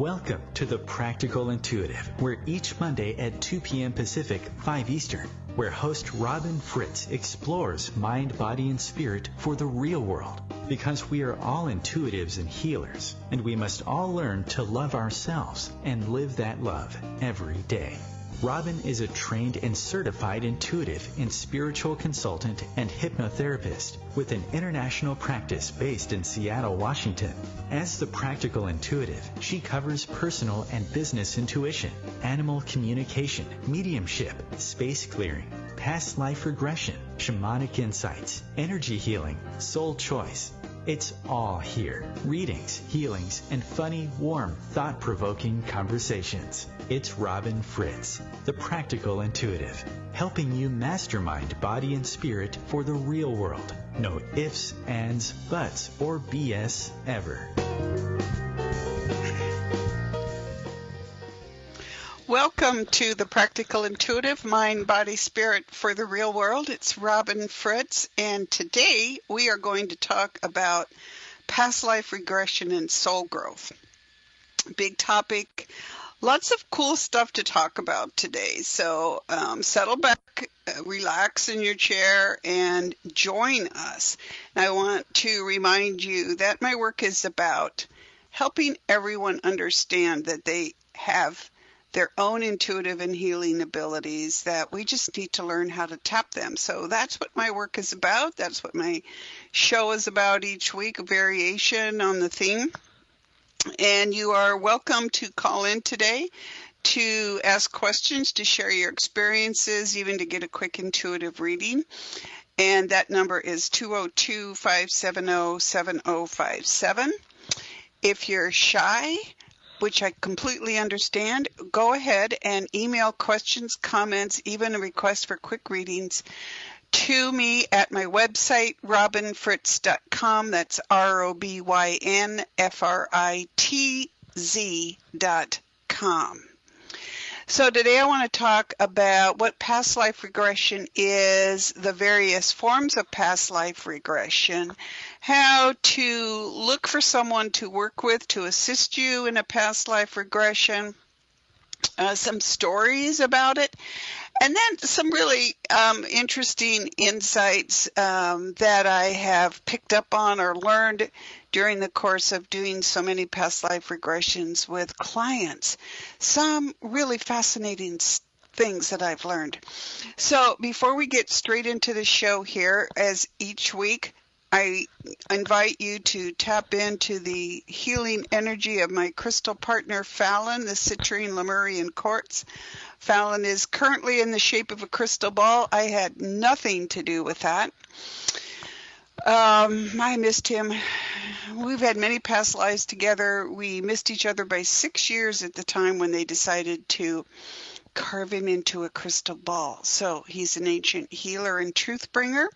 Welcome to The Practical Intuitive, where each Monday at 2 p.m. Pacific, 5 Eastern, where host Robin Fritz explores mind, body, and spirit for the real world. Because we are all intuitives and healers, and we must all learn to love ourselves and live that love every day. Robin is a trained and certified intuitive and spiritual consultant and hypnotherapist with an international practice based in Seattle, Washington. As the Practical Intuitive, she covers personal and business intuition, animal communication, mediumship, space clearing, past life regression, shamanic insights, energy healing, soul choice. It's all here. Readings, healings, and funny, warm, thought-provoking conversations. It's Robin Fritz, the Practical Intuitive, helping you mastermind body and spirit for the real world. No ifs, ands, buts, or BS ever. Welcome to the Practical Intuitive, Mind, Body, Spirit for the Real World. It's Robin Fritz, and today we are going to talk about past life regression and soul growth. Big topic, lots of cool stuff to talk about today. So settle back, relax in your chair, and join us. And I want to remind you that my work is about helping everyone understand that they have their own intuitive and healing abilities, that we just need to learn how to tap them. So that's what my work is about. That's what my show is about each week, a variation on the theme. And you are welcome to call in today to ask questions, to share your experiences, even to get a quick intuitive reading. And that number is 202-570-7057. If you're shy, which I completely understand, go ahead and email questions, comments, even a request for quick readings to me at my website, robinfritz.com. That's ROBYNFRITZ.com. So today I want to talk about what past life regression is, the various forms of past life regression, how to look for someone to work with to assist you in a past life regression, some stories about it, and then some really interesting insights that I have picked up on or learned during the course of doing so many past life regressions with clients. Some really fascinating things that I've learned. So before we get straight into the show here, as each week, I invite you to tap into the healing energy of my crystal partner, Fallon, the citrine Lemurian quartz. Fallon is currently in the shape of a crystal ball. I had nothing to do with that. I missed him. We've had many past lives together. We missed each other by 6 years at the time when they decided to carve him into a crystal ball. So he's an ancient healer and truth bringer.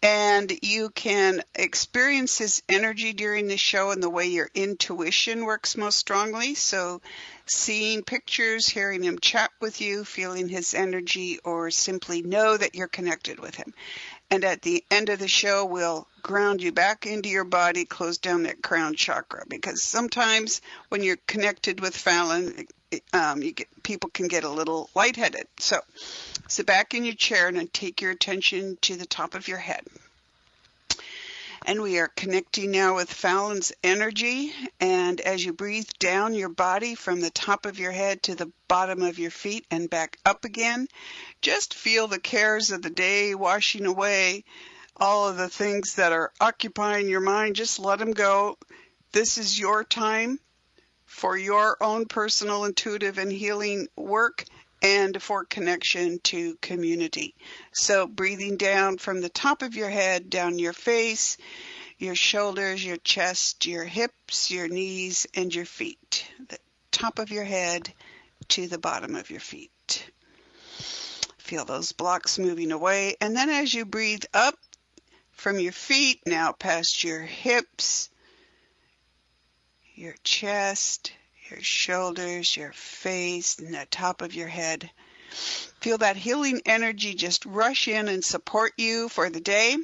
And you can experience his energy during the show and the way your intuition works most strongly. So seeing pictures, hearing him chat with you, feeling his energy, or simply know that you're connected with him. And at the end of the show, we'll ground you back into your body, close down that crown chakra. Because sometimes when you're connected with Fallon, people can get a little lightheaded. So sit back in your chair and take your attention to the top of your head. And we are connecting now with Fallon's energy. And as you breathe down your body from the top of your head to the bottom of your feet and back up again, just feel the cares of the day washing away, all of the things that are occupying your mind. Just let them go. This is your time for your own personal intuitive and healing work and for connection to community. So breathing down from the top of your head, down your face, your shoulders, your chest, your hips, your knees, and your feet. The top of your head to the bottom of your feet. Feel those blocks moving away. And then as you breathe up from your feet, now past your hips, your chest, your shoulders, your face, and the top of your head. Feel that healing energy just rush in and support you for the day.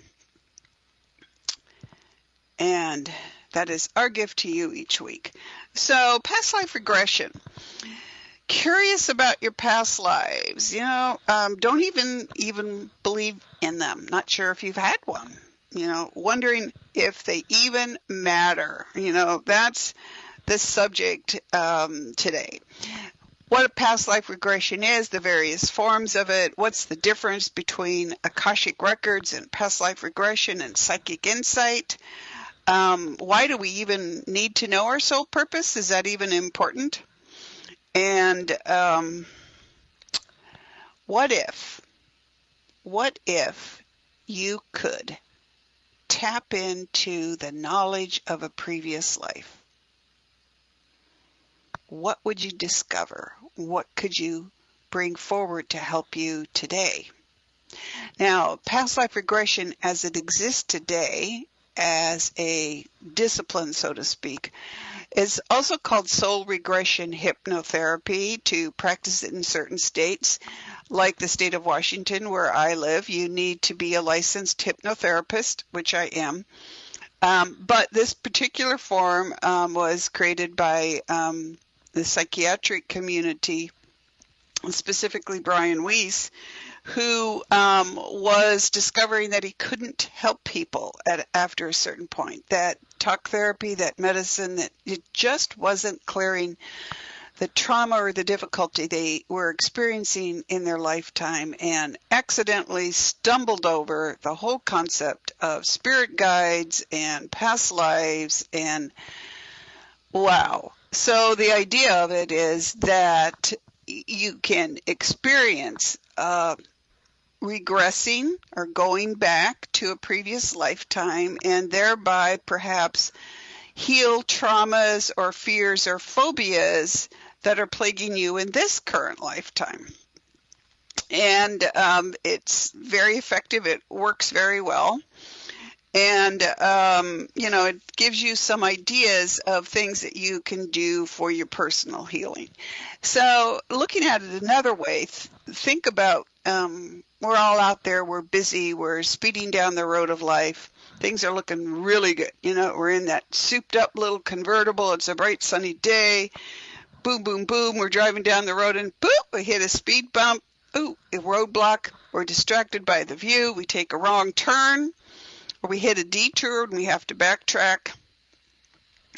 And That is our gift to you each week. So, past life regression. Curious about your past lives. Don't even believe in them. Not sure if you've had one. Wondering if they even matter. That's the subject today. What a past life regression is, the various forms of it, what's the difference between Akashic Records and past life regression and psychic insight. Why do we even need to know our soul purpose? Is that even important? And what if you could tap into the knowledge of a previous life? What would you discover? What could you bring forward to help you today? Now, past life regression as it exists today, as a discipline, so to speak, is also called soul regression hypnotherapy. To practice it in certain states, like the state of Washington where I live, you need to be a licensed hypnotherapist, which I am. But this particular form was created by the psychiatric community, specifically Brian Weiss, who was discovering that he couldn't help people after a certain point. That talk therapy, that medicine, that it just wasn't clearing the trauma or the difficulty they were experiencing in their lifetime, and accidentally stumbled over the whole concept of spirit guides and past lives. And wow. So the idea of it is that you can experience regressing or going back to a previous lifetime, and thereby perhaps heal traumas or fears or phobias that are plaguing you in this current lifetime. And it's very effective. It works very well. And, it gives you some ideas of things that you can do for your personal healing. So looking at it another way, think about we're all out there, we're busy, we're speeding down the road of life. Things are looking really good. We're in that souped up little convertible. It's a bright sunny day. Boom, boom, boom. We're driving down the road and boop, we hit a speed bump. Ooh, a roadblock. We're distracted by the view. We take a wrong turn. Or we hit a detour and we have to backtrack.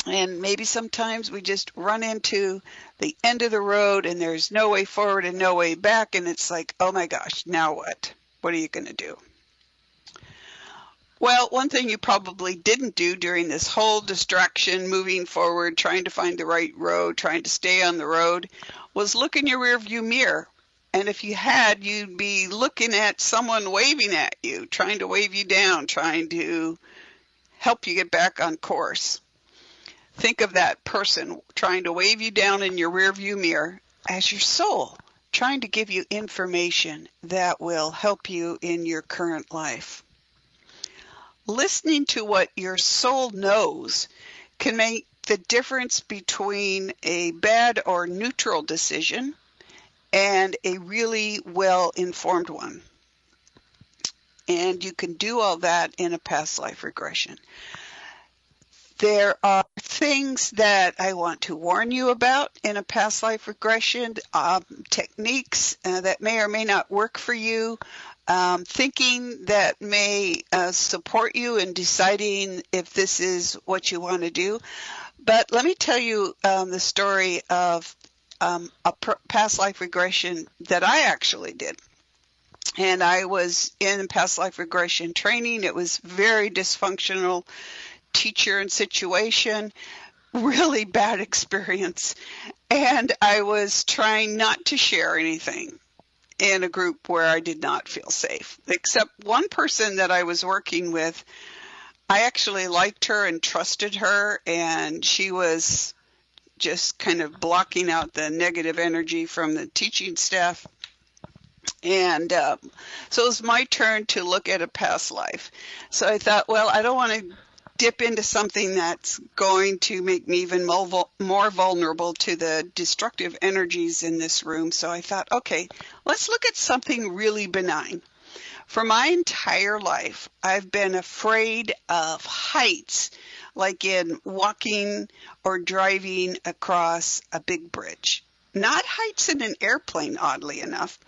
And maybe sometimes we just run into the end of the road and there's no way forward and no way back. And it's like, oh my gosh, now what? What are you going to do? Well, one thing you probably didn't do during this whole distraction, moving forward, trying to find the right road, trying to stay on the road, was look in your rearview mirror. And if you had, you'd be looking at someone waving at you, trying to wave you down, trying to help you get back on course. Think of that person trying to wave you down in your rearview mirror as your soul, trying to give you information that will help you in your current life. Listening to what your soul knows can make the difference between a bad or neutral decision and a really well-informed one. And you can do all that in a past life regression. There are things that I want to warn you about in a past life regression, techniques that may or may not work for you, thinking that may support you in deciding if this is what you want to do. But let me tell you the story of a past life regression that I actually did. And I was in past life regression training. It was very dysfunctional teacher and situation, really bad experience. And I was trying not to share anything in a group where I did not feel safe, except one person that I was working with. I actually liked her and trusted her, and she was just kind of blocking out the negative energy from the teaching staff. And so it was my turn to look at a past life. So I thought, well, I don't want to dip into something that's going to make me even more vulnerable to the destructive energies in this room. So I thought, okay, let's look at something really benign. For my entire life, I've been afraid of heights. like in walking or driving across a big bridge. Not heights in an airplane, oddly enough,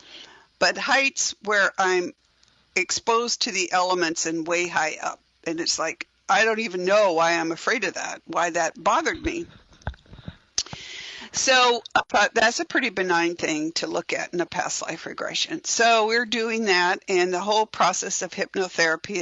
but heights where I'm exposed to the elements and way high up. And it's like, I don't even know why I'm afraid of that, why that bothered me. So I thought that's a pretty benign thing to look at in a past life regression. So we're doing that, and the whole process of hypnotherapy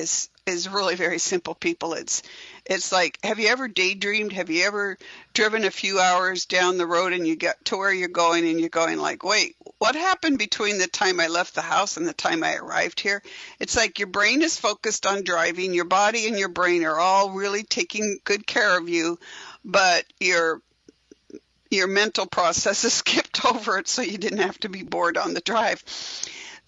is really very simple, people. It's like, have you ever daydreamed? Have you ever driven a few hours down the road and you get to where you're going and you're going like, wait, what happened between the time I left the house and the time I arrived here? It's like your brain is focused on driving, your body and your brain are all really taking good care of you, but your mental processes skipped over it so you didn't have to be bored on the drive.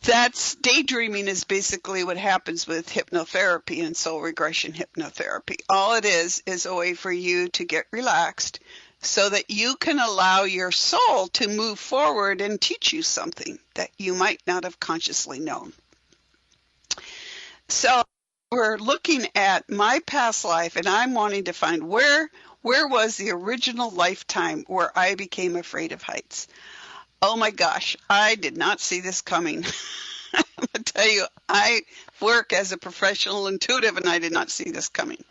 That's daydreaming is basically what happens with hypnotherapy and soul regression hypnotherapy. All it is a way for you to get relaxed so that you can allow your soul to move forward and teach you something that you might not have consciously known. So we're looking at my past life, and I'm wanting to find where was the original lifetime where I became afraid of heights. Oh my gosh, I did not see this coming. I'm going to tell you, I work as a professional intuitive, and I did not see this coming.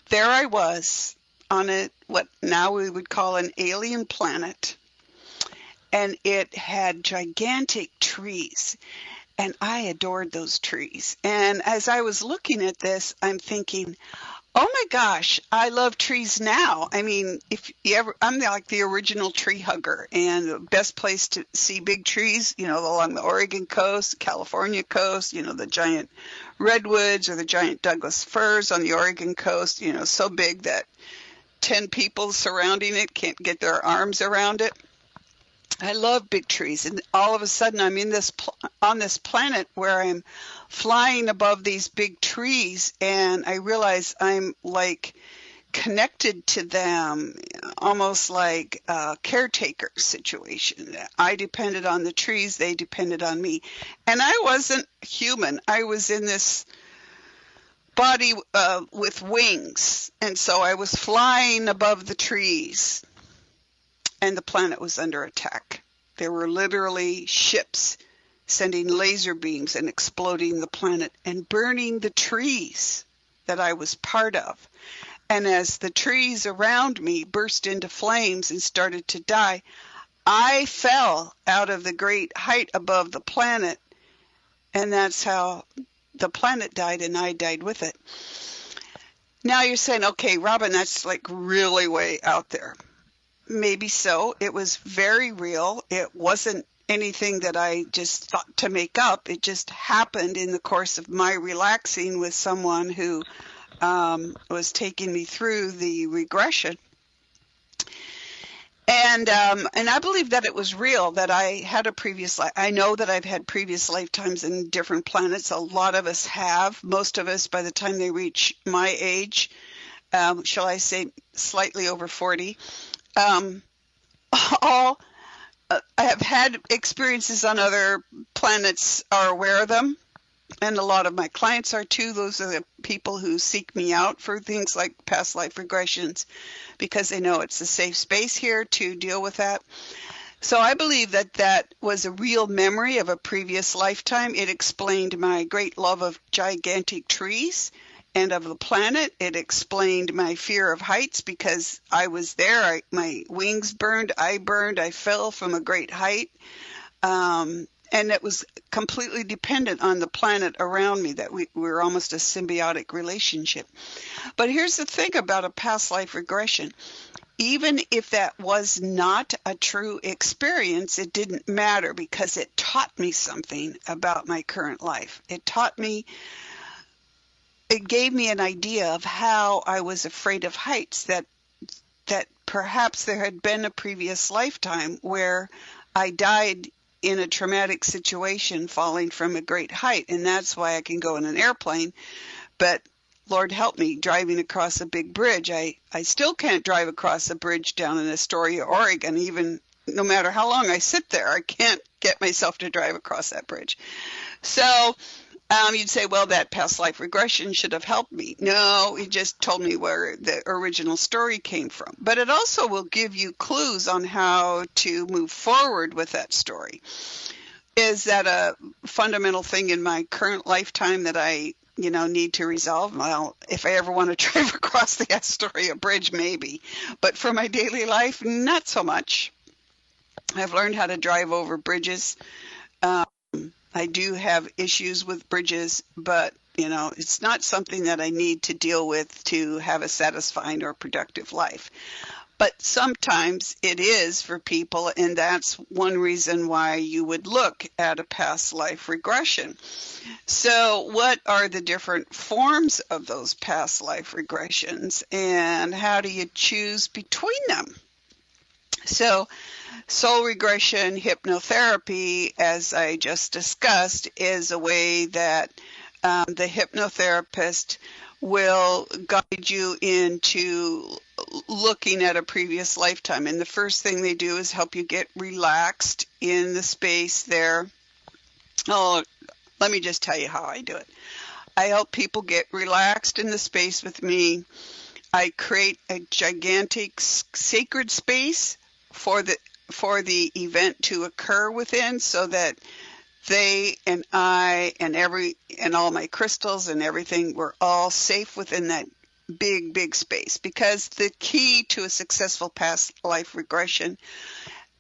There I was on what now we would call an alien planet, and it had gigantic trees, and I adored those trees. And as I was looking at this, I'm thinking, oh my gosh, I love trees now. I mean, if you ever, I'm like the original tree hugger, and the best place to see big trees, along the Oregon coast, California coast, the giant redwoods or the giant Douglas firs on the Oregon coast, so big that 10 people surrounding it can't get their arms around it. I love big trees, and all of a sudden I'm in on this planet where I'm flying above these big trees, and I realize I'm like connected to them, almost like a caretaker situation. I depended on the trees, they depended on me, and I wasn't human. I was in this body with wings, and so I was flying above the trees. And the planet was under attack. There were literally ships sending laser beams and exploding the planet and burning the trees that I was part of. And as the trees around me burst into flames and started to die, I fell out of the great height above the planet. And that's how the planet died, and I died with it. Now you're saying, okay, Robin, that's like really way out there. Maybe so. It was very real. It wasn't anything that I just thought to make up. It just happened in the course of my relaxing with someone who was taking me through the regression. And I believe that it was real, that I had a previous life. I know that I've had previous lifetimes in different planets. A lot of us have. Most of us, by the time they reach my age, shall I say slightly over 40, I have had experiences on other planets, are aware of them, and a lot of my clients are too. Those are the people who seek me out for things like past life regressions because they know it's a safe space here to deal with that. So I believe that that was a real memory of a previous lifetime. It explained my great love of gigantic trees and of the planet. It explained my fear of heights because I was there. My wings burned, I fell from a great height. And it was completely dependent on the planet around me, that we were almost a symbiotic relationship. But here's the thing about a past life regression. Even if that was not a true experience, it didn't matter because it taught me something about my current life. It gave me an idea of how I was afraid of heights, that perhaps there had been a previous lifetime where I died in a traumatic situation falling from a great height, and that's why I can go in an airplane. But Lord help me, driving across a big bridge, I still can't drive across a bridge down in Astoria, Oregon. Even no matter how long I sit there, I can't get myself to drive across that bridge. So You'd say, well, that past life regression should have helped me. No, it just told me where the original story came from. But it also will give you clues on how to move forward with that story. Is that a fundamental thing in my current lifetime that I, need to resolve? Well, if I ever want to drive across the Astoria Bridge, maybe. But for my daily life, not so much. I've learned how to drive over bridges. I do have issues with bridges, but, it's not something that I need to deal with to have a satisfying or productive life. But sometimes it is for people, and that's one reason why you would look at a past life regression. So what are the different forms of those past life regressions, and how do you choose between them? So soul regression hypnotherapy, as I just discussed, is a way that the hypnotherapist will guide you into looking at a previous lifetime. And the first thing they do is help you get relaxed in the space there. Oh, let me just tell you how I do it. I help people get relaxed in the space with me. I create a gigantic sacred space for the event to occur within, so that they and I and all my crystals and everything, we're all safe within that big space. Because the key to a successful past life regression,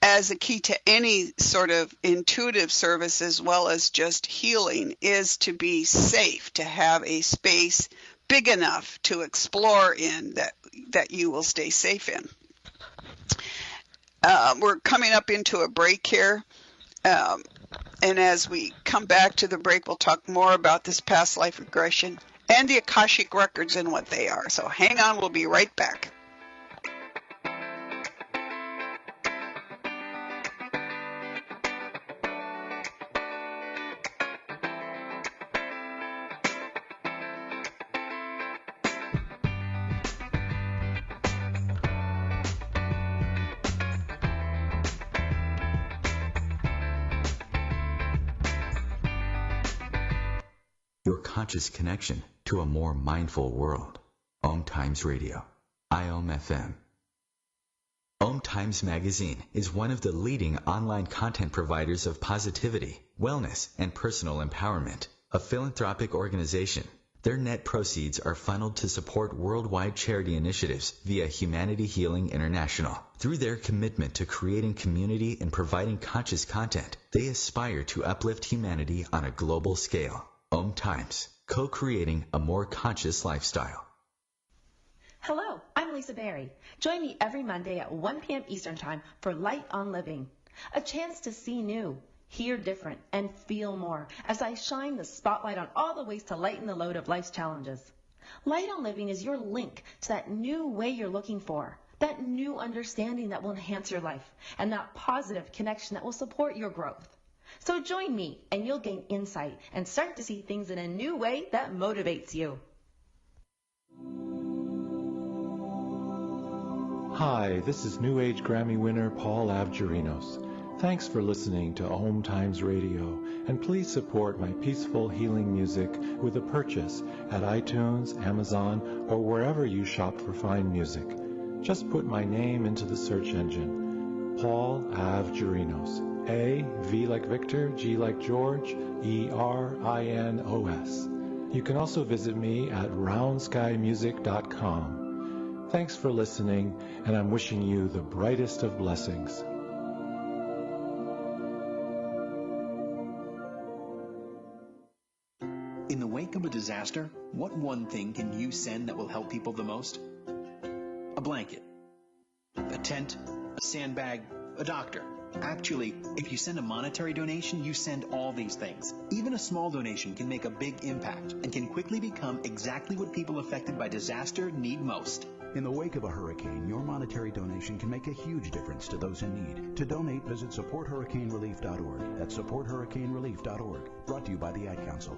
as a key to any sort of intuitive service as well as just healing, is to be safe, to have a space big enough to explore in that you will stay safe in. We're coming up into a break here. And as we come back to the break, we'll talk more about this past life regression and the Akashic Records and what they are. So hang on, we'll be right back. Your conscious connection to a more mindful world. OMTimes Radio, IOM FM. OMTimes Magazine is one of the leading online content providers of positivity, wellness, and personal empowerment. A philanthropic organization, their net proceeds are funneled to support worldwide charity initiatives via Humanity Healing International. Through their commitment to creating community and providing conscious content, they aspire to uplift humanity on a global scale. OMTimes, co-creating a more conscious lifestyle. Hello, I'm Lisa Berry. Join me every Monday at 1 p.m. Eastern Time for Light on Living, a chance to see new, hear different, and feel more as I shine the spotlight on all the ways to lighten the load of life's challenges. Light on Living is your link to that new way you're looking for, that new understanding that will enhance your life, and that positive connection that will support your growth. So join me and you'll gain insight and start to see things in a new way that motivates you. Hi, this is New Age Grammy winner Paul Avgerinos. Thanks for listening to OMTimes Radio, and please support my peaceful healing music with a purchase at iTunes, Amazon, or wherever you shop for fine music. Just put my name into the search engine, Paul Avgerinos. A, V like Victor, G like George, E-R-I-N-O-S. You can also visit me at roundskymusic.com. Thanks for listening, and I'm wishing you the brightest of blessings. In the wake of a disaster, what one thing can you send that will help people the most? A blanket, a tent, a sandbag, a doctor. Actually, if you send a monetary donation, you send all these things. Even a small donation can make a big impact and can quickly become exactly what people affected by disaster need most. In the wake of a hurricane, your monetary donation can make a huge difference to those in need. To donate, visit supporthurricanerelief.org. That's supporthurricanerelief.org. Brought to you by the Ad Council.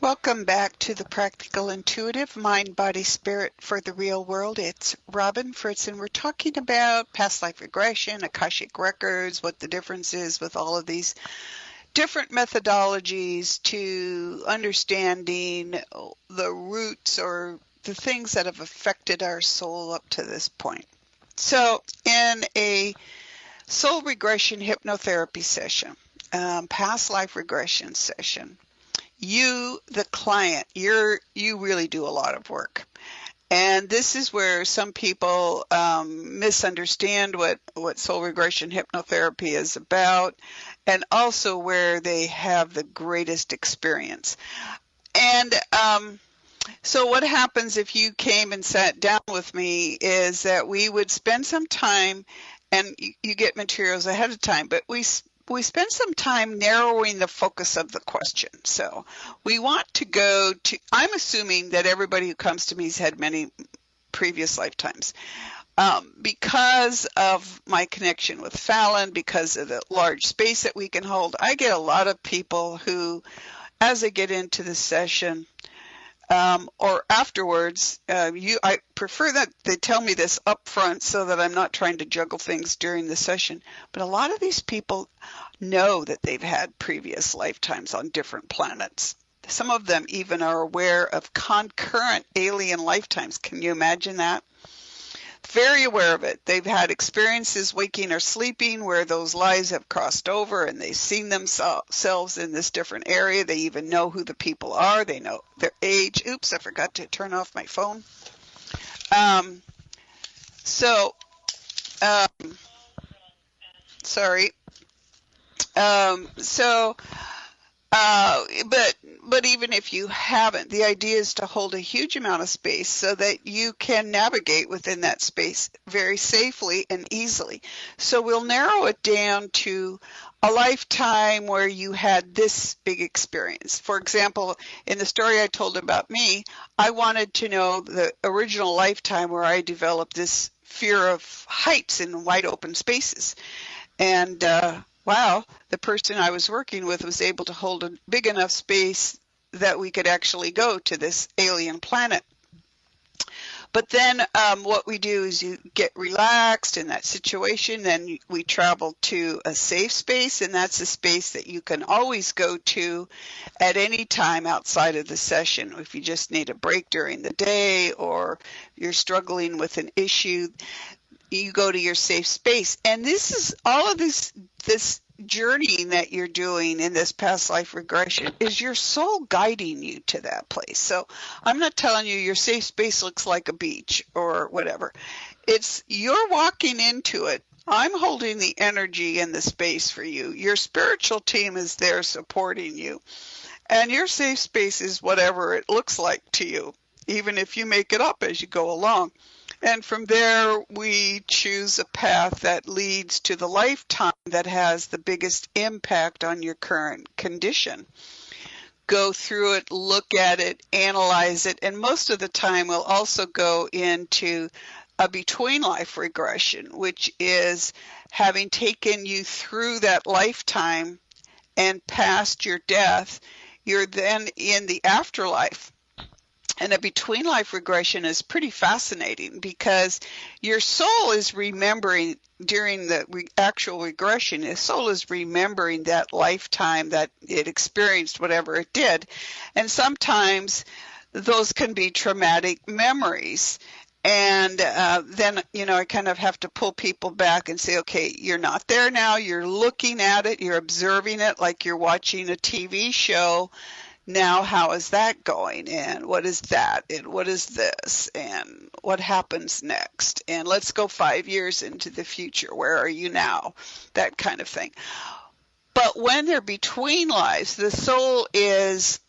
Welcome back to the Practical Intuitive Mind, Body, Spirit for the Real World. It's Robin Fritz, and we're talking about past life regression, Akashic Records, what the difference is with all of these different methodologies to understanding the roots or the things that have affected our soul up to this point. So in a soul regression hypnotherapy session, past life regression session, you, the client, you really do a lot of work. And this is where some people misunderstand what soul regression hypnotherapy is about, and also where they have the greatest experience. And so what happens if you came and sat down with me is that we would spend some time, and you get materials ahead of time, but we spend some time narrowing the focus of the question. So we want to go to, I'm assuming that everybody who comes to me has had many previous lifetimes. Because of my connection with Fallon, because of the large space that we can hold, I get a lot of people who, as they get into the session, or afterwards, I prefer that they tell me this up front so that I'm not trying to juggle things during the session. But a lot of these people know that they've had previous lifetimes on different planets. Some of them even are aware of concurrent alien lifetimes. Can you imagine that? Very aware of it. They've had experiences waking or sleeping where those lives have crossed over and they've seen themselves in this different area. They even know who the people are. They know their age. Oops, I forgot to turn off my phone. Sorry. But even if you haven't, the idea is to hold a huge amount of space so that you can navigate within that space very safely and easily. So we'll narrow it down to a lifetime where you had this big experience. For example, in the story I told about me, I wanted to know the original lifetime where I developed this fear of heights in wide open spaces. And wow, the person I was working with was able to hold a big enough space that we could actually go to this alien planet. But then what we do is you get relaxed in that situation, then we travel to a safe space, and that's a space that you can always go to at any time outside of the session. If you just need a break during the day or you're struggling with an issue, you go to your safe space. And this is all of this journey that you're doing in this past life regression is your soul guiding you to that place. So I'm not telling you your safe space looks like a beach or whatever. It's you're walking into it. I'm holding the energy and the space for you. Your spiritual team is there supporting you. And your safe space is whatever it looks like to you, even if you make it up as you go along. And from there, we choose a path that leads to the lifetime that has the biggest impact on your current condition. Go through it, look at it, analyze it, and most of the time we'll also go into a between life regression, which is having taken you through that lifetime and past your death, you're then in the afterlife. And a between life regression is pretty fascinating because your soul is remembering during the actual regression, your soul is remembering that lifetime that it experienced, whatever it did. And sometimes those can be traumatic memories. And then, I kind of have to pull people back and say, okay, you're not there now. You're looking at it. You're observing it like you're watching a TV show. Now, how is that going? And what is that? And what is this? And what happens next? And let's go 5 years into the future. Where are you now? That kind of thing. But when they're between lives, the soul is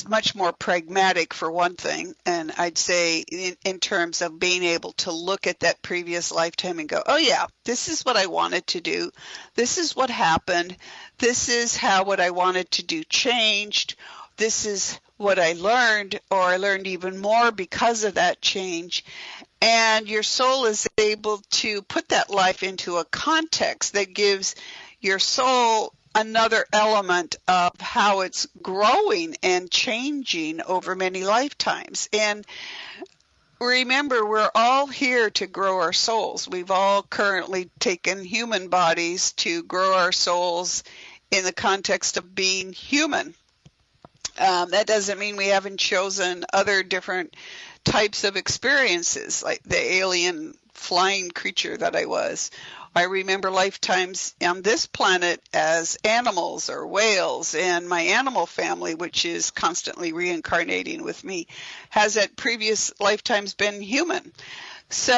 much more pragmatic, for one thing, and I'd say in terms of being able to look at that previous lifetime and go, oh yeah, this is what I wanted to do, this is what happened, this is how what I wanted to do changed, this is what I learned, or I learned even more because of that change. And your soul is able to put that life into a context that gives your soul another element of how it's growing and changing over many lifetimes. And remember, we're all here to grow our souls. We've all currently taken human bodies to grow our souls in the context of being human. That doesn't mean we haven't chosen other different types of experiences, like the alien flying creature that I was. I remember lifetimes on this planet as animals or whales, and my animal family, which is constantly reincarnating with me, has at previous lifetimes been human. So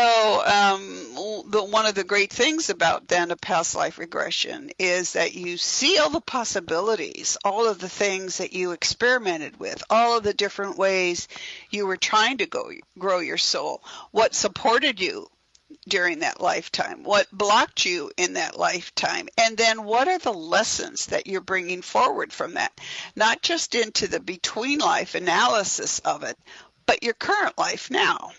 one of the great things about then a past life regression is that you see all the possibilities, all of the things that you experimented with, all of the different ways you were trying to grow your soul, what supported you during that lifetime, what blocked you in that lifetime, and then what are the lessons that you're bringing forward from that, not just into the between life analysis of it, but your current life now.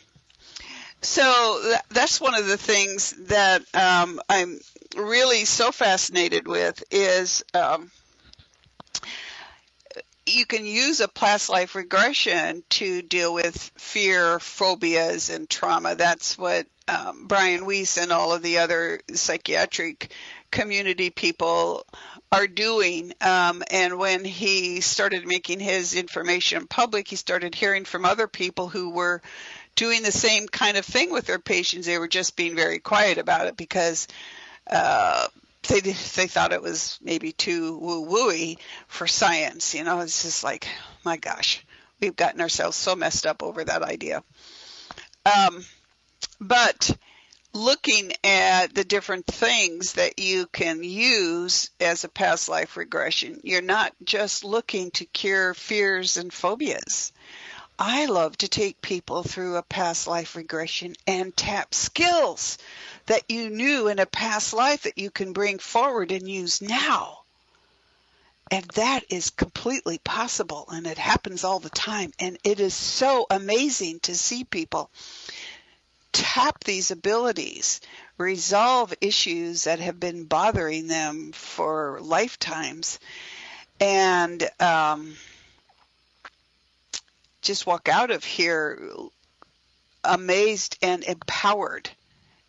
So that's one of the things that I'm really so fascinated with is you can use a past life regression to deal with fear, phobias, and trauma. That's what Brian Weiss and all of the other psychiatric community people are doing. And when he started making his information public, he started hearing from other people who were doing the same kind of thing with their patients. They were just being very quiet about it because they thought it was maybe too woo-wooey for science. You know, it's just like, my gosh, we've gotten ourselves so messed up over that idea. But looking at the different things that you can use as a past life regression, you're not just looking to cure fears and phobias. I love to take people through a past life regression and tap skills that you knew in a past life that you can bring forward and use now. And that is completely possible, and it happens all the time. And it is so amazing to see people tap these abilities, resolve issues that have been bothering them for lifetimes, and just walk out of here amazed and empowered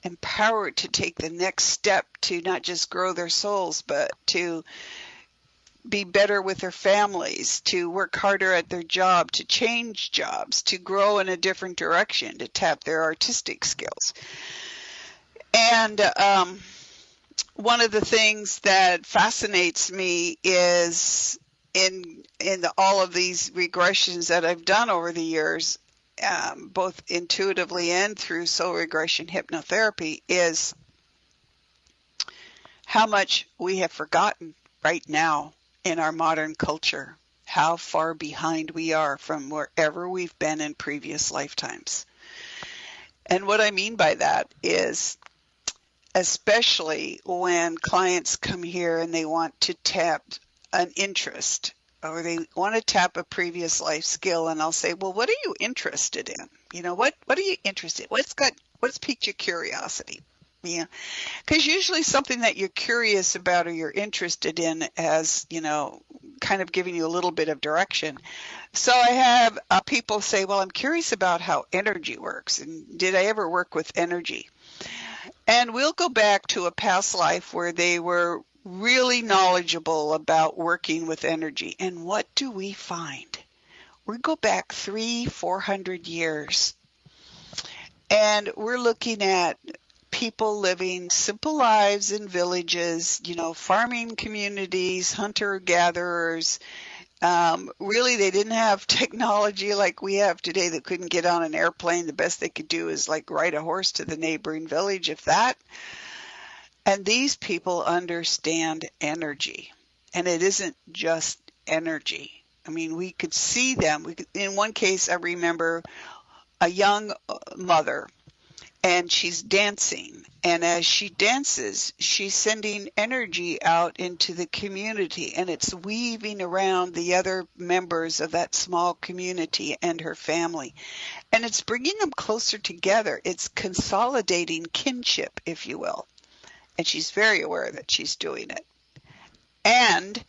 to take the next step to not just grow their souls, but to be better with their families, to work harder at their job, to change jobs, to grow in a different direction, to tap their artistic skills. And one of the things that fascinates me is in all of these regressions that I've done over the years, both intuitively and through soul regression hypnotherapy, is how much we have forgotten right now in our modern culture, how far behind we are from wherever we've been in previous lifetimes. And what I mean by that is, especially when clients come here and they want to tap an interest, or they want to tap a previous life skill, and I'll say, well, what are you interested in? You know, what are you interested in? What's piqued your curiosity? Yeah, because usually something that you're curious about or you're interested in has, you know, kind of giving you a little bit of direction. So I have people say, well, I'm curious about how energy works, and did I ever work with energy? And we'll go back to a past life where they were really knowledgeable about working with energy. And what do we find? We go back 300-400 years, and we're looking at people living simple lives in villages, you know, farming communities, hunter-gatherers. Really, they didn't have technology like we have today. They couldn't get on an airplane. The best they could do is like ride a horse to the neighboring village, if that. And these people understand energy, and it isn't just energy. I mean, we could see them. In one case, I remember a young mother, and she's dancing. And as she dances, she's sending energy out into the community, and it's weaving around the other members of that small community and her family. And it's bringing them closer together. It's consolidating kinship, if you will. And she's very aware that she's doing it. And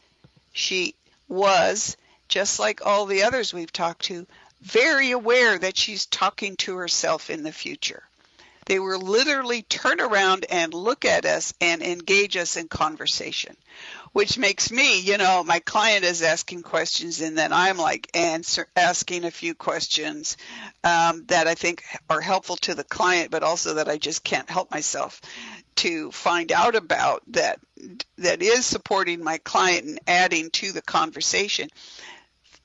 she was, just like all the others we've talked to, very aware that she's talking to herself in the future. They will literally turn around and look at us and engage us in conversation, which makes me, my client is asking questions, and then I'm like asking a few questions that I think are helpful to the client, but also that I just can't help myself to find out about that is supporting my client and adding to the conversation.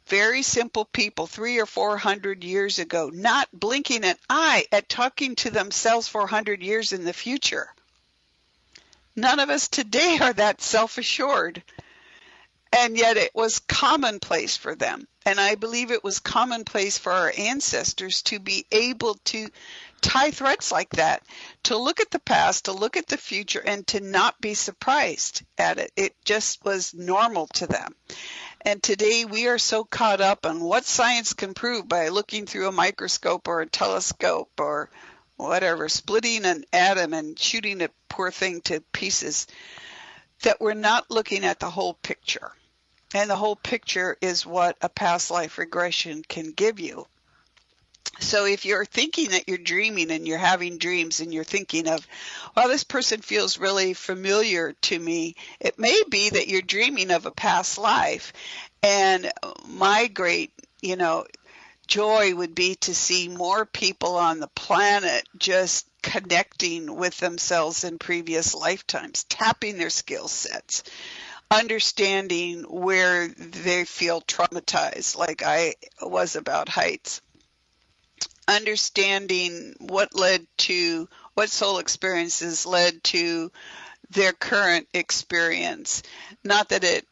Very simple people 300 or 400 years ago, not blinking an eye at talking to themselves 400 years in the future. None of us today are that self-assured, and yet it was commonplace for them. And I believe it was commonplace for our ancestors to be able to tie threads like that, to look at the past, to look at the future, and to not be surprised at it. It just was normal to them. And today we are so caught up on what science can prove by looking through a microscope or a telescope or whatever, splitting an atom and shooting a poor thing to pieces, that we're not looking at the whole picture. And the whole picture is what a past life regression can give you. So if you're thinking that you're dreaming and you're having dreams and you're thinking of, well, this person feels really familiar to me, it may be that you're dreaming of a past life. And my great, joy would be to see more people on the planet just connecting with themselves in previous lifetimes, tapping their skill sets, understanding where they feel traumatized, like I was about heights. Understanding what soul experiences led to their current experience. Not that it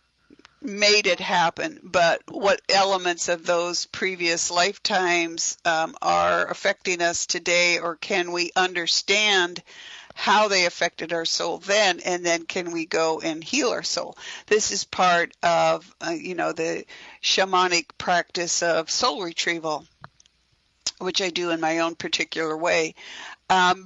made it happen, but what elements of those previous lifetimes are affecting us today, or can we understand how they affected our soul then, and then can we go and heal our soul? This is part of, the shamanic practice of soul retrieval, which I do in my own particular way,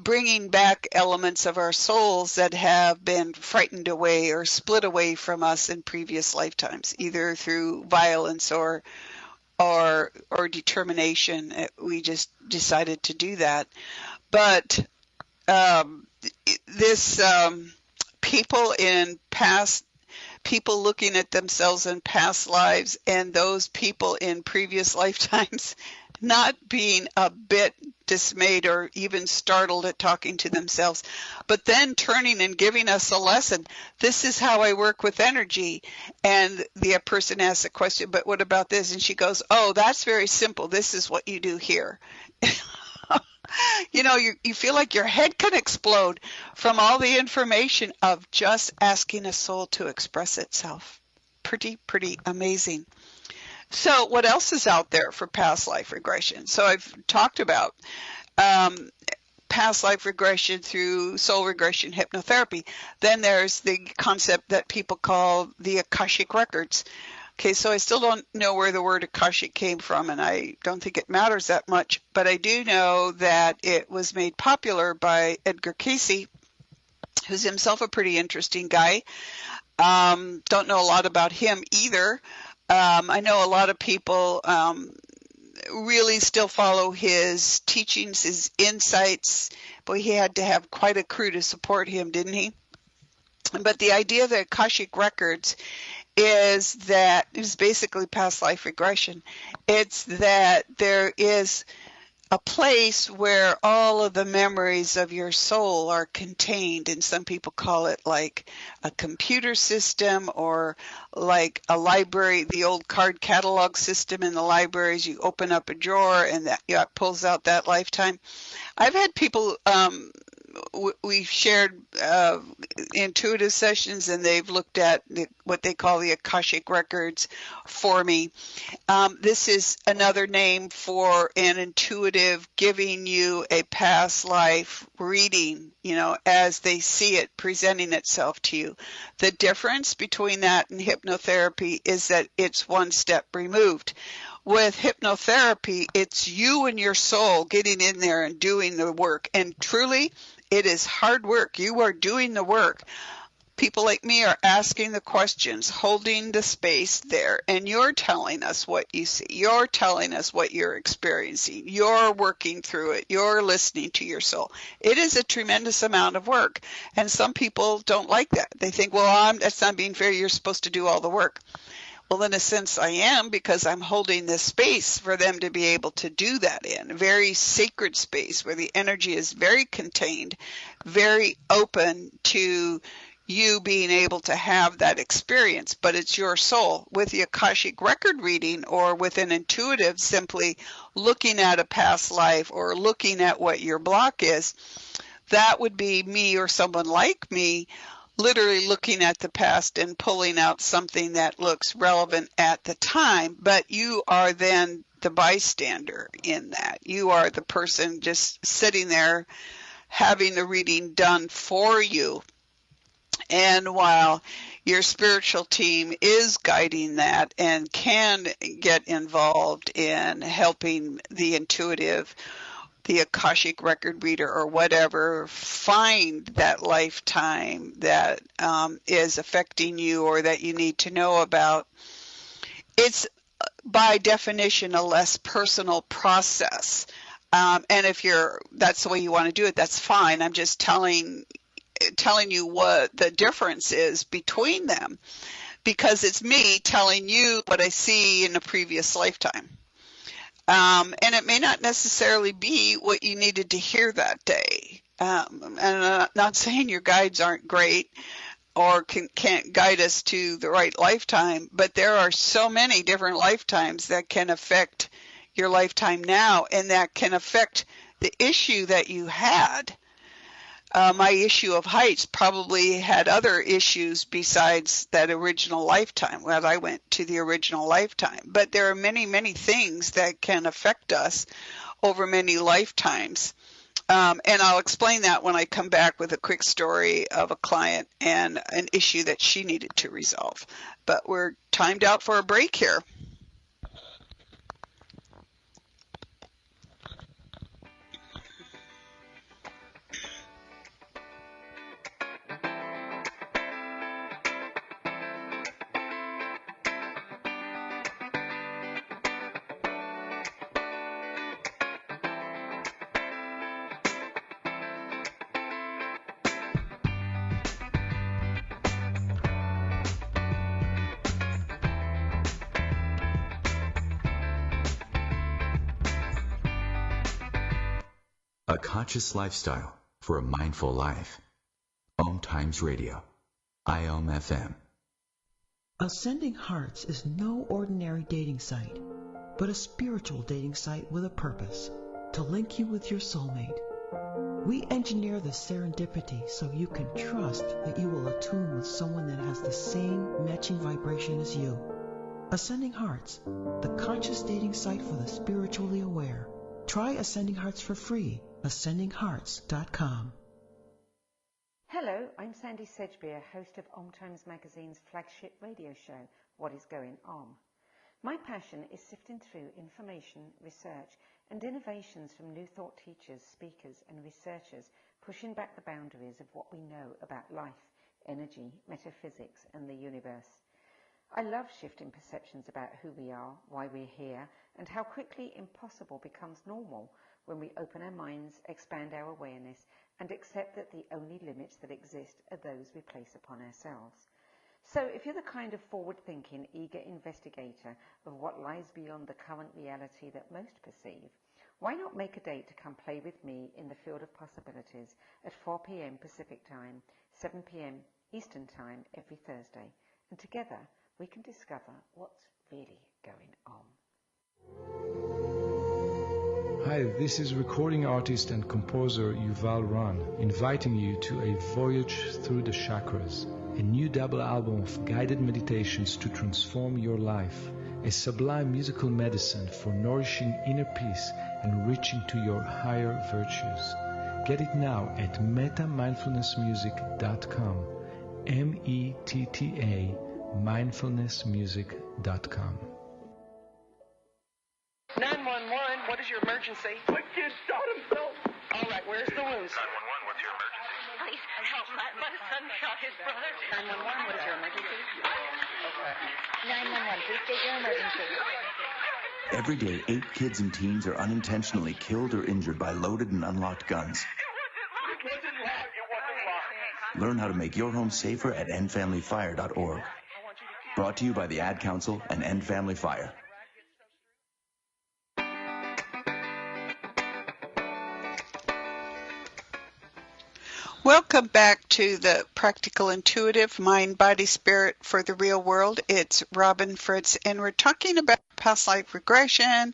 bringing back elements of our souls that have been frightened away or split away from us in previous lifetimes, either through violence or determination. We just decided to do that. But people looking at themselves in past lives, and those people in previous lifetimes not being a bit dismayed or even startled at talking to themselves, but then turning and giving us a lesson. This is how I work with energy. And the person asks a question, but what about this? And she goes, oh, that's very simple. This is what you do here. You feel like your head can explode from all the information of just asking a soul to express itself. Pretty amazing. So what else is out there for past life regression? So I've talked about past life regression through soul regression hypnotherapy. Then there's the concept that people call the Akashic Records. Okay, so I still don't know where the word Akashic came from, and I don't think it matters that much, but I do know that it was made popular by Edgar Cayce, who's himself a pretty interesting guy. Don't know a lot about him either. I know a lot of people really still follow his teachings, his insights. Boy, he had to have quite a crew to support him, didn't he? But the idea of the Akashic Records is basically past life regression. It's that there is a place where all of the memories of your soul are contained, and some people call it like a computer system or like a library, the old card catalog system in the libraries. You open up a drawer and that pulls out that lifetime. I've had people, we've shared intuitive sessions, and they've looked at what they call the Akashic Records for me. This is another name for an intuitive giving you a past life reading, as they see it presenting itself to you. The difference between that and hypnotherapy is that it's one step removed. With hypnotherapy, it's you and your soul getting in there and doing the work. And truly, it is hard work. You are doing the work. People like me are asking the questions, holding the space there, and you're telling us what you see. You're telling us what you're experiencing. You're working through it. You're listening to your soul. It is a tremendous amount of work, and some people don't like that. They think, well, that's not being fair. You're supposed to do all the work. Well, in a sense, I am, because I'm holding this space for them to be able to do that in. A very sacred space where the energy is very contained, very open to you being able to have that experience, but it's your soul. With the Akashic record reading or with an intuitive, simply looking at a past life or looking at what your block is, that would be me or someone like me literally looking at the past and pulling out something that looks relevant at the time, but you are then the bystander in that. You are the person just sitting there having the reading done for you. And while your spiritual team is guiding that and can get involved in helping the intuitive, the Akashic record reader or whatever, find that lifetime that is affecting you or that you need to know about, it's by definition a less personal process. And if that's the way you want to do it, that's fine. I'm just telling you what the difference is between them, because it's me telling you what I see in a previous lifetime. And it may not necessarily be what you needed to hear that day. And I'm not saying your guides aren't great or can't guide us to the right lifetime, but there are so many different lifetimes that can affect your lifetime now, and that can affect the issue that you had. My issue of heights probably had other issues besides that original lifetime, when I went to the original lifetime. But there are many, many things that can affect us over many lifetimes. And I'll explain that when I come back with a quick story of a client and an issue that she needed to resolve. But we're timed out for a break here. A conscious lifestyle for a mindful life. OMTimes Radio. IOM FM. Ascending Hearts is no ordinary dating site, but a spiritual dating site with a purpose, to link you with your soulmate. We engineer the serendipity so you can trust that you will attune with someone that has the same matching vibration as you. Ascending Hearts, the conscious dating site for the spiritually aware. Try Ascending Hearts for free. AscendingHearts.com. Hello, I'm Sandy Sedgbeer, host of OMTimes Magazine's flagship radio show, What is Going On? My passion is sifting through information, research, and innovations from new thought teachers, speakers, and researchers pushing back the boundaries of what we know about life, energy, metaphysics, and the universe. I love shifting perceptions about who we are, why we're here, and how quickly impossible becomes normal when we open our minds, expand our awareness, and accept that the only limits that exist are those we place upon ourselves. So if you're the kind of forward-thinking, eager investigator of what lies beyond the current reality that most perceive, why not make a date to come play with me in the field of possibilities at 4 p.m. Pacific Time, 7 p.m. Eastern Time every Thursday, and together we can discover what's really going on. Hi, this is recording artist and composer Yuval Ran, inviting you to a voyage through the chakras, a new double album of guided meditations to transform your life, a sublime musical medicine for nourishing inner peace and reaching to your higher virtues. Get it now at metamindfulnessmusic.com, METTA mindfulnessmusic.com. 911, what is your emergency? My kid shot himself. All right, where's the wounds? 911, what's your emergency? Please, Help, my son shot his brother. 911, what is your emergency? Okay. 911, please state your emergency. Every day, 8 kids and teens are unintentionally killed or injured by loaded and unlocked guns. Learn how to make your home safer at endfamilyfire.org. Brought to you by the Ad Council and End Family Fire. Welcome back to the Practical Intuitive Mind, Body, Spirit for the Real World. It's Robin Fritz, and we're talking about past life regression,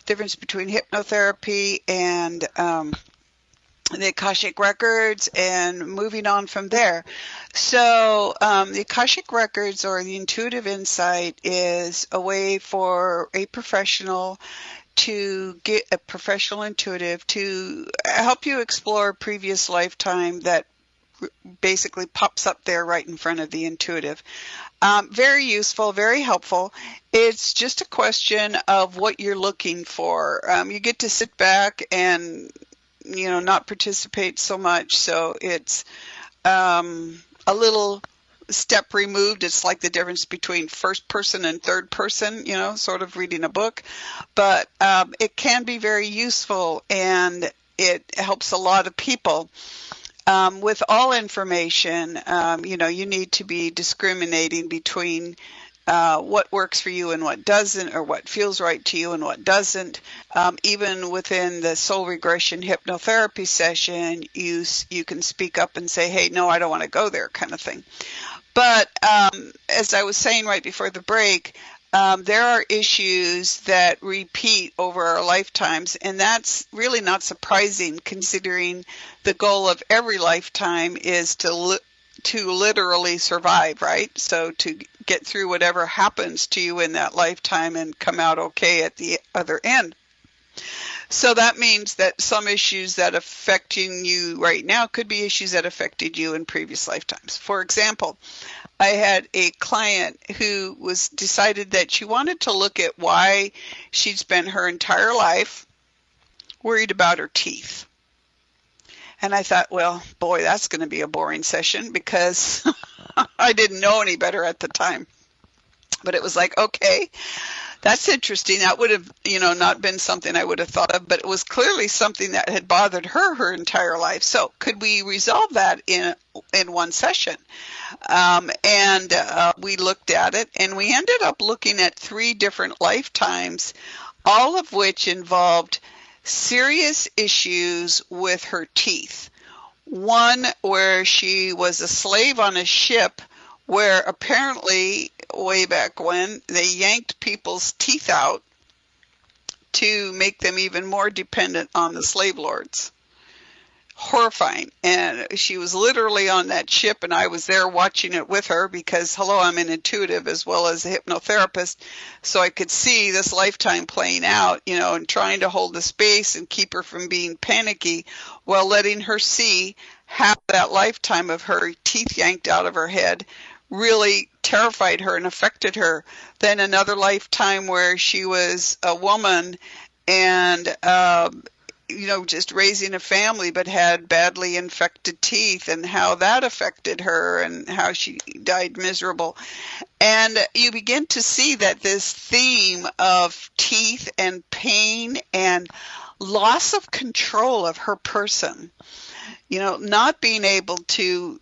difference between hypnotherapy and the Akashic Records, and moving on from there. So the Akashic Records, or the intuitive insight, is a way for a professional to get a professional intuitive to help you explore a previous lifetime that basically pops up there right in front of the intuitive. Very useful, very helpful. It's just a question of what you're looking for. You get to sit back and, not participate so much. So it's a little step removed. It's like the difference between first person and third person, sort of reading a book. But it can be very useful, and it helps a lot of people. With all information, you need to be discriminating between what works for you and what doesn't, or what feels right to you and what doesn't. Even within the soul regression hypnotherapy session, you can speak up and say, hey, no, I don't want to go there, kind of thing. But as I was saying right before the break, there are issues that repeat over our lifetimes, and that's really not surprising, considering the goal of every lifetime is to literally survive, right? So to get through whatever happens to you in that lifetime and come out okay at the other end. So that means that some issues that affecting you right now could be issues that affected you in previous lifetimes. For example, I had a client who decided that she wanted to look at why she'd spent her entire life worried about her teeth. And I thought, well, boy, that's going to be a boring session, because I didn't know any better at the time. But it was like, okay, that's interesting. That would have, not been something I would have thought of, but it was clearly something that had bothered her entire life. So could we resolve that in one session? And we looked at it, and we ended up looking at 3 different lifetimes, all of which involved serious issues with her teeth. One where she was a slave on a ship, where apparently way back when they yanked people's teeth out to make them even more dependent on the slave lords. Horrifying. And she was literally on that ship, and I was there watching it with her because, hello, I'm an intuitive as well as a hypnotherapist, so I could see this lifetime playing out, and trying to hold the space and keep her from being panicky, while letting her see how that lifetime of her teeth yanked out of her head really terrified her and affected her. Then another lifetime where she was a woman and just raising a family, but had badly infected teeth, and how that affected her and how she died miserable. And you begin to see that this theme of teeth and pain and loss of control of her person, not being able to,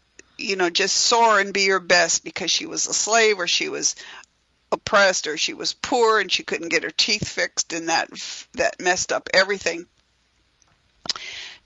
just soar and be your best because she was a slave, or she was oppressed, or she was poor and she couldn't get her teeth fixed, and that messed up everything.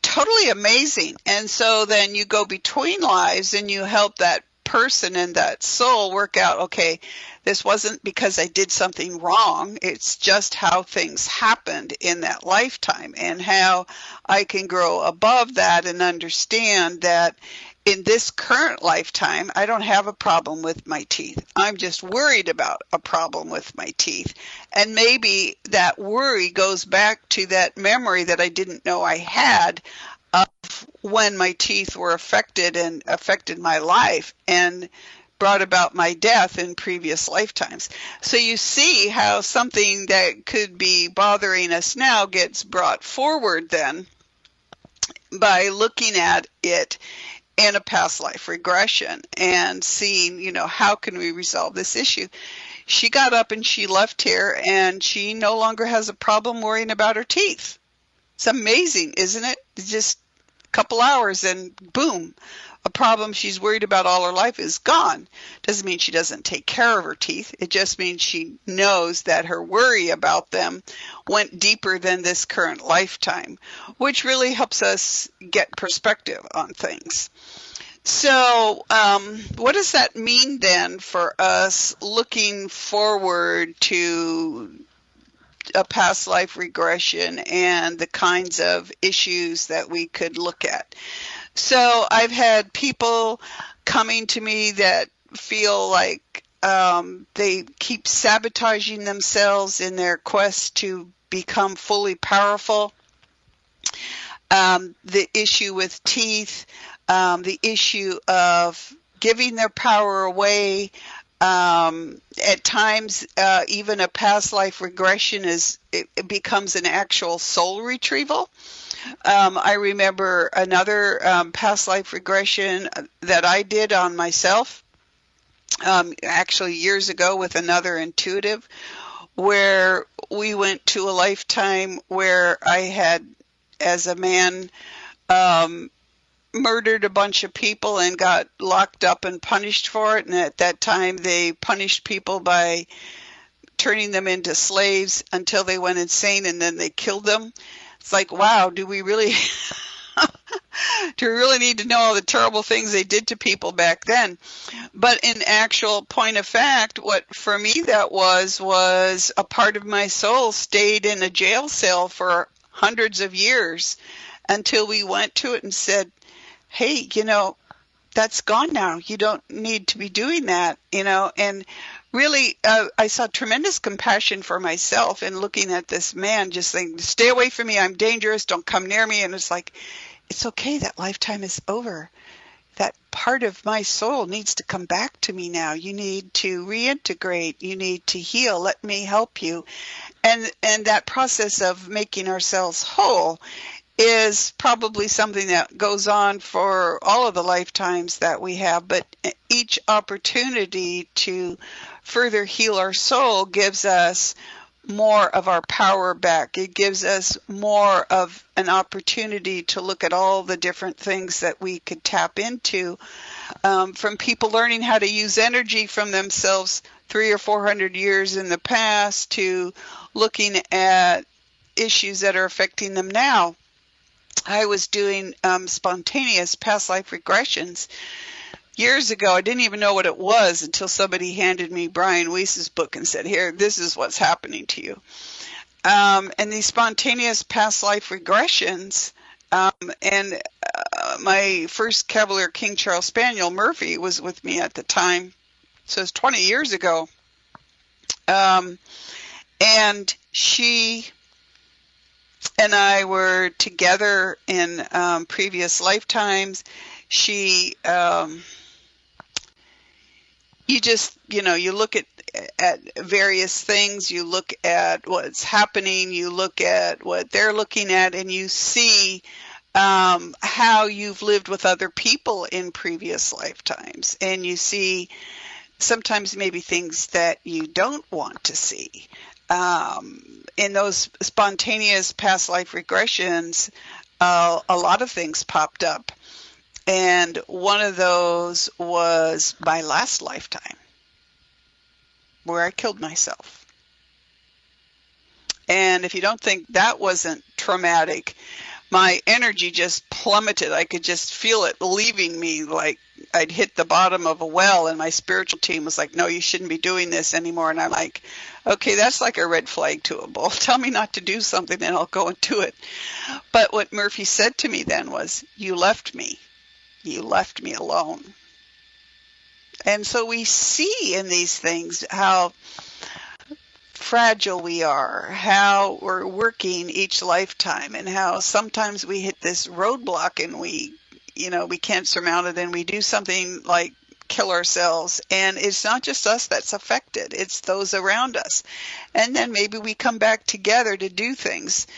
Totally amazing. And so then you go between lives and you help that person and that soul work out, okay, this wasn't because I did something wrong. It's just how things happened in that lifetime, and how I can grow above that and understand that in this current lifetime, I don't have a problem with my teeth. I'm just worried about a problem with my teeth. And maybe that worry goes back to that memory that I didn't know I had of when my teeth were affected and affected my life and brought about my death in previous lifetimes. So you see how something that could be bothering us now gets brought forward then by looking at it and a past life regression and seeing, how can we resolve this issue. She got up and she left here, and she no longer has a problem worrying about her teeth. It's amazing, isn't it? It's just a couple hours and boom, a problem she's worried about all her life is gone. Doesn't mean she doesn't take care of her teeth. It just means she knows that her worry about them went deeper than this current lifetime, which really helps us get perspective on things. So what does that mean then for us looking forward to a past life regression and the kinds of issues that we could look at? So I've had people coming to me that feel like they keep sabotaging themselves in their quest to become fully powerful. The issue with teeth, the issue of giving their power away. At times, even a past life regression it becomes an actual soul retrieval. I remember another past life regression that I did on myself, actually years ago with another intuitive, where we went to a lifetime where I had, as a man, murdered a bunch of people and got locked up and punished for it. And at that time, they punished people by turning them into slaves until they went insane, and then they killed them. It's like, wow, do we really need to know all the terrible things they did to people back then? But in actual point of fact, what for me that was a part of my soul stayed in a jail cell for hundreds of years until we went to it and said, hey, that's gone now. You don't need to be doing that, and really, I saw tremendous compassion for myself in looking at this man, just saying, stay away from me. I'm dangerous. Don't come near me. And it's like, it's okay. That lifetime is over. That part of my soul needs to come back to me now. You need to reintegrate. You need to heal. Let me help you. And that process of making ourselves whole is probably something that goes on for all of the lifetimes that we have, but each opportunity to further heal our soul gives us more of our power back. It gives us more of an opportunity to look at all the different things that we could tap into, from people learning how to use energy from themselves 300 or 400 years in the past to looking at issues that are affecting them now. I was doing spontaneous past life regressions years ago. I didn't even know what it was until somebody handed me Brian Weiss's book and said, here, this is what's happening to you. And these spontaneous past life regressions, my first Cavalier King Charles Spaniel, Murphy, was with me at the time. So it's 20 years ago. And she and I were together in previous lifetimes. She, you look at various things, you look at what's happening, you look at what they're looking at, and you see how you've lived with other people in previous lifetimes. And you see sometimes maybe things that you don't want to see. In those spontaneous past life regressions, a lot of things popped up. And one of those was my last lifetime, where I killed myself. And if you don't think that wasn't traumatic, my energy just plummeted. I could just feel it leaving me, like I'd hit the bottom of a well, and my spiritual team was like, no, you shouldn't be doing this anymore. And I'm like, okay, that's like a red flag to a bull. Tell me not to do something and I'll go and do it. But what Murphy said to me then was, you left me. You left me alone. And so we see in these things how fragile we are, how we're working each lifetime, and how sometimes we hit this roadblock and we can't surmount it, and we do something like kill ourselves. And it's not just us that's affected, it's those around us. And then maybe we come back together to do things.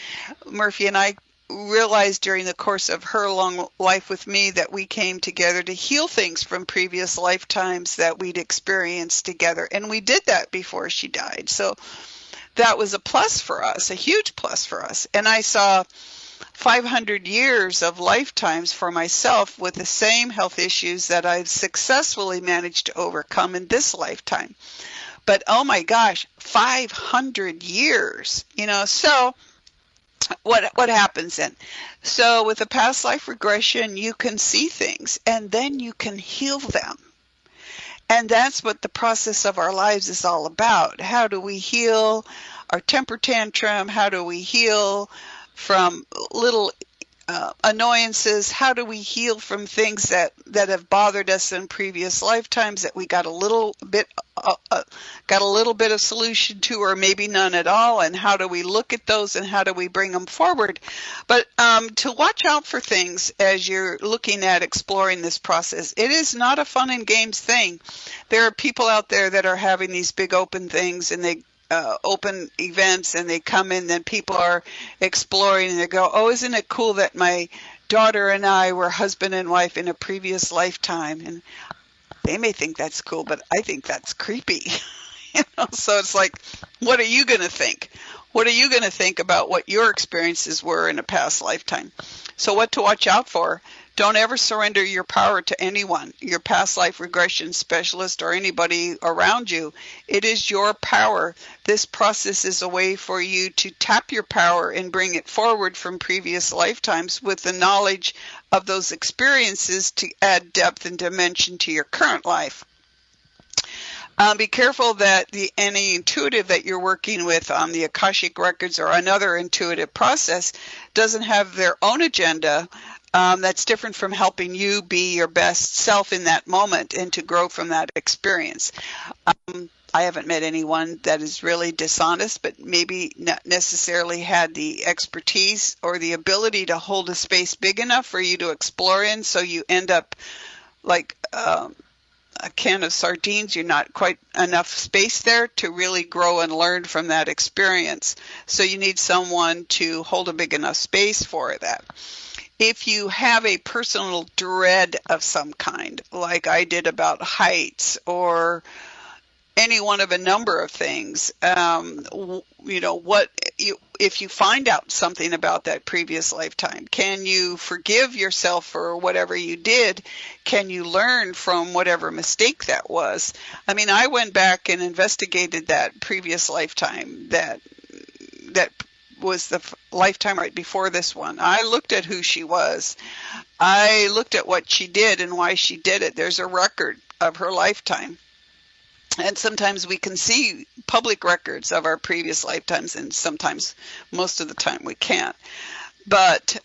Murphy and I realized during the course of her long life with me that we came together to heal things from previous lifetimes that we'd experienced together. And we did that before she died. So that was a plus for us, a huge plus for us. And I saw 500 years of lifetimes for myself with the same health issues that I've successfully managed to overcome in this lifetime. But oh my gosh, 500 years, so what happens then? So with a past life regression, you can see things and then you can heal them. And that's what the process of our lives is all about. How do we heal our temper tantrum? How do we heal from little annoyances? How do we heal from things that have bothered us in previous lifetimes that we got a little bit of solution to, or maybe none at all? And how do we look at those and how do we bring them forward? But to watch out for things as you're looking at exploring this process. It is not a fun and games thing. There are people out there that are having these big open things, and they open events, and they come in, then people are exploring and they go, oh, isn't it cool that my daughter and I were husband and wife in a previous lifetime? And they may think that's cool, but I think that's creepy. So it's like, what are you going to think? What are you going to think about what your experiences were in a past lifetime? So what to watch out for? Don't ever surrender your power to anyone, your past life regression specialist or anybody around you. It is your power. This process is a way for you to tap your power and bring it forward from previous lifetimes with the knowledge of those experiences to add depth and dimension to your current life. Be careful that any intuitive that you're working with on the Akashic Records or another intuitive process doesn't have their own agenda that's different from helping you be your best self in that moment and to grow from that experience. I haven't met anyone that is really dishonest, but maybe not necessarily had the expertise or the ability to hold a space big enough for you to explore in, so you end up like a can of sardines. You're not quite enough space there to really grow and learn from that experience. So you need someone to hold a big enough space for that. If you have a personal dread of some kind, like I did about heights or any one of a number of things, if you find out something about that previous lifetime, can you forgive yourself for whatever you did? Can you learn from whatever mistake that was? I mean, I went back and investigated that previous lifetime that was the lifetime right before this one. I looked at who she was. I looked at what she did and why she did it. There's a record of her lifetime. And sometimes we can see public records of our previous lifetimes, and sometimes, most of the time, we can't. But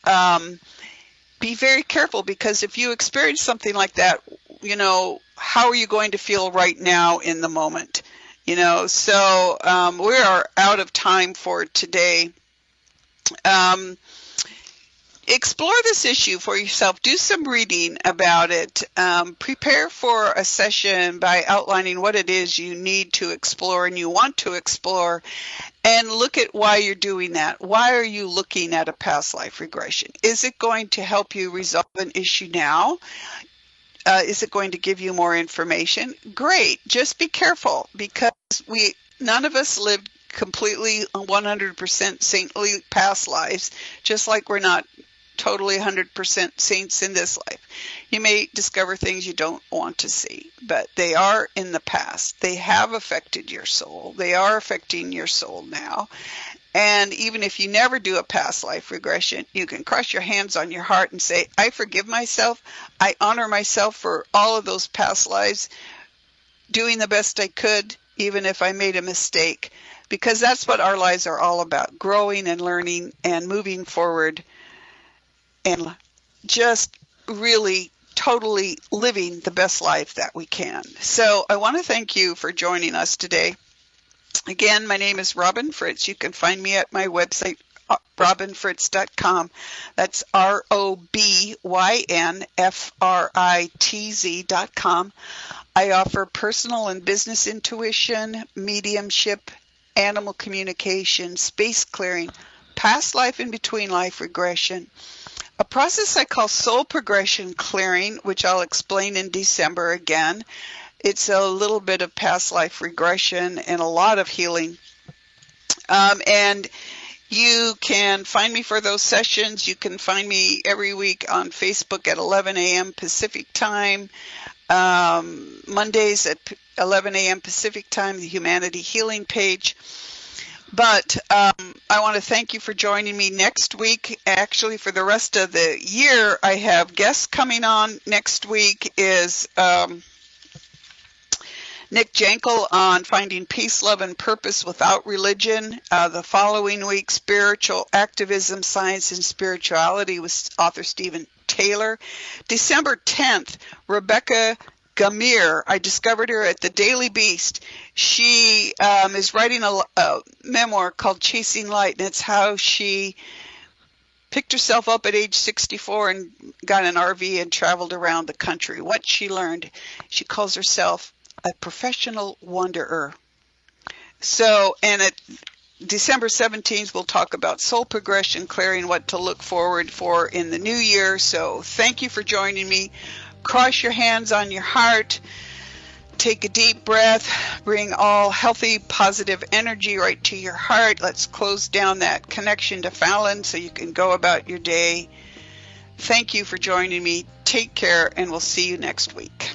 be very careful, because if you experience something like that, how are you going to feel right now in the moment? So we are out of time for today. Explore this issue for yourself. Do some reading about it. Prepare for a session by outlining what it is you need to explore and you want to explore, and look at why you're doing that. Why are you looking at a past life regression? Is it going to help you resolve an issue now? Is it going to give you more information? Great. Just be careful, because none of us lived completely 100% saintly past lives, just like we're not totally 100% saints in this life. You may discover things you don't want to see, but they are in the past. They have affected your soul. They are affecting your soul now. And even if you never do a past life regression, you can cross your hands on your heart and say, I forgive myself. I honor myself for all of those past lives, doing the best I could, even if I made a mistake. Because that's what our lives are all about, growing and learning and moving forward and just really totally living the best life that we can. So I want to thank you for joining us today. Again, my name is Robin Fritz. You can find me at my website, robinfritz.com. That's ROBYNFRITZ.com. I offer personal and business intuition, mediumship, animal communication, space clearing, past life and between life regression, a process I call soul progression clearing, which I'll explain in December again. It's a little bit of past life regression and a lot of healing. And you can find me for those sessions. You can find me every week on Facebook at 11 a.m. Pacific time. Mondays at 11 a.m. Pacific time, the Humanity Healing page. But I want to thank you for joining me next week. Actually, for the rest of the year, I have guests coming on. Next week is Nick Jankel on finding peace, love, and purpose without religion. The following week, spiritual activism, science, and spirituality with author Stephen Taylor. December 10th, Rebecca Gamir. I discovered her at the Daily Beast. She is writing a memoir called Chasing Light, and it's how she picked herself up at age 64 and got an RV and traveled around the country. What she learned. She calls herself a professional wanderer. So, and at December 17th, we'll talk about soul progression, clearing what to look forward for in the new year. So thank you for joining me. Cross your hands on your heart. Take a deep breath. Bring all healthy, positive energy right to your heart. Let's close down that connection to Fallon so you can go about your day. Thank you for joining me. Take care, and we'll see you next week.